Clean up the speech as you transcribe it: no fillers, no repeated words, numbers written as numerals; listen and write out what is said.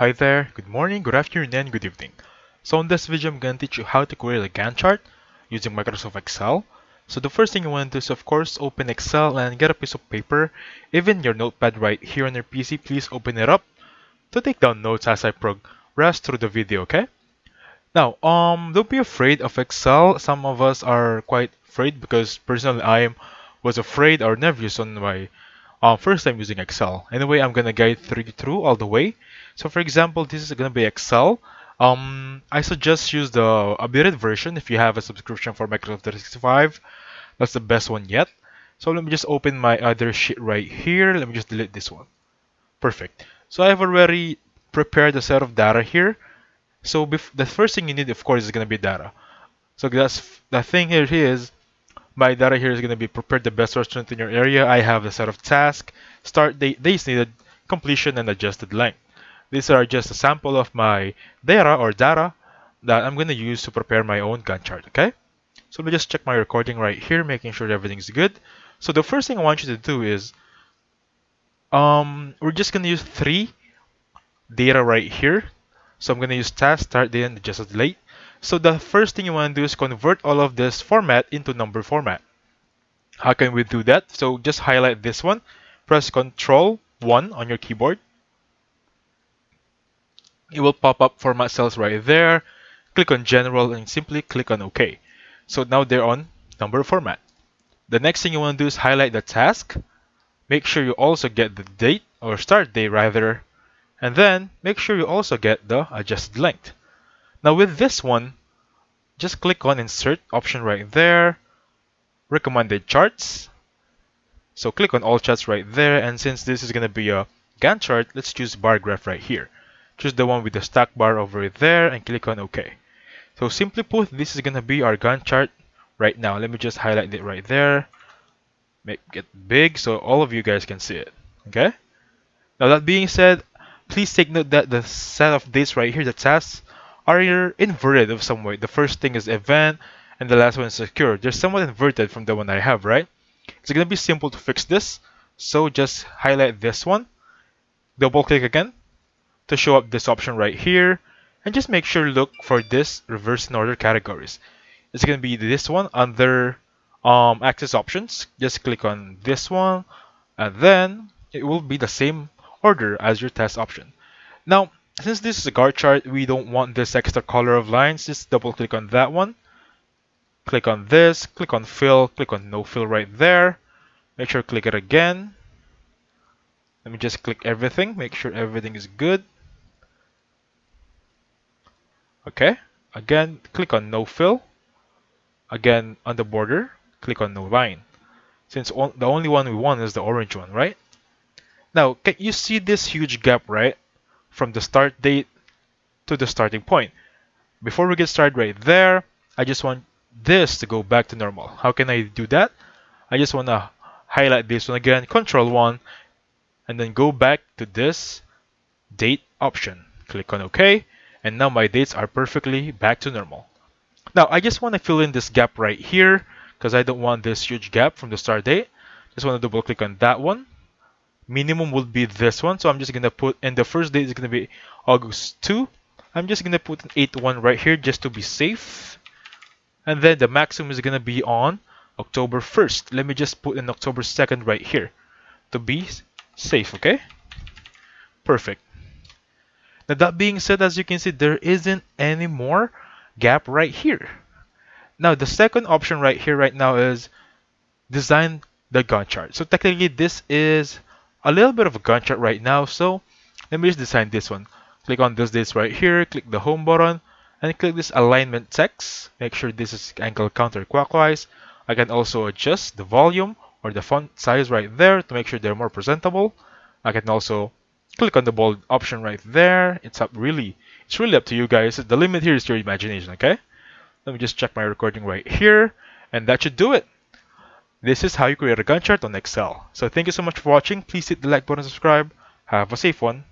Hi there, good morning, good afternoon, and good evening. So in this video, I'm going to teach you how to create a Gantt chart using Microsoft Excel. So the first thing you want to do is, of course, open Excel and get a piece of paper. Even your notepad right here on your PC, please open it up to take down notes as I progress through the video, okay? Now, don't be afraid of Excel. Some of us are quite afraid because personally was afraid or nervous on my first time using Excel. Anyway, I'm gonna guide through all the way. So for example, this is gonna be Excel. I suggest use the updated version if you have a subscription for Microsoft 365. That's the best one yet. So let me just open my other sheet right here. Let me just delete this one. Perfect. So I have already prepared a set of data here. So the first thing you need, of course, is gonna be data. So that's the thing here is my data here is going to be prepared the best restaurant in your area. I have a set of tasks, start date, days needed, completion, and adjusted length. These are just a sample of my data that I'm going to use to prepare my own Gantt chart, okay? So let me just check my recording right here, making sure everything's good. So the first thing I want you to do is, we're just going to use three data right here. So I'm going to use task, start date, and adjusted late. So the first thing you want to do is convert all of this format into number format. How can we do that? So just highlight this one, press Ctrl 1 on your keyboard. It will pop up format cells right there. Click on general and simply click on OK. So now they're on number format. The next thing you want to do is highlight the task. Make sure you also get the date or start date rather. And then make sure you also get the adjusted length. Now with this one, just click on insert option right there. Recommended charts. So click on all charts right there, and since this is going to be a Gantt chart, let's choose bar graph right here. Choose the one with the stack bar over there and click on OK. So simply put, this is going to be our Gantt chart right now. Let me just highlight it right there. Make it big so all of you guys can see it. Okay? Now that being said, please take note that the set of dates right here, the tasks, are inverted of some way. The first thing is event, and the last one is secure. They're somewhat inverted from the one I have, right? It's going to be simple to fix this. So just highlight this one, double click again to show up this option right here, and just make sure look for this reverse in order categories. It's going to be this one under access options. Just click on this one, and then it will be the same order as your test option. Now, since this is a Gantt chart, we don't want this extra color of lines. Just double click on that one. Click on this, click on fill, click on no fill right there. Make sure click it again. Let me just click everything, make sure everything is good. Okay, again, click on no fill. Again, on the border, click on no line. Since the only one we want is the orange one, right? Now, can you see this huge gap, right? From the start date to the starting point. Before we get started right there, I just want this to go back to normal. How can I do that? I just want to highlight this one again, Control 1, and then go back to this date option. Click on OK, and now my dates are perfectly back to normal. Now, I just want to fill in this gap right here because I don't want this huge gap from the start date. Just want to double click on that one. Minimum will be this one, so I'm just going to put, and the first date is going to be August 2. I'm just going to put an 8-1 right here just to be safe. And then the maximum is going to be on October 1st. Let me just put in October 2nd right here to be safe, okay? Perfect. Now that being said, as you can see, there isn't any more gap right here. Now the second option right here right now is design the Gantt chart. So technically this is a little bit of a Gantt chart right now. So let me just design this one. Click on this dates right here, click the home button, and click this alignment text. Make sure this is angle counterclockwise. I can also adjust the volume or the font size right there to make sure they're more presentable. I can also click on the bold option right there. It's really up to you guys. The limit here is your imagination, okay? Let me just check my recording right here, and that should do it. This is how you create a Gantt chart on Excel. So thank you so much for watching. Please hit the like button and subscribe. Have a safe one.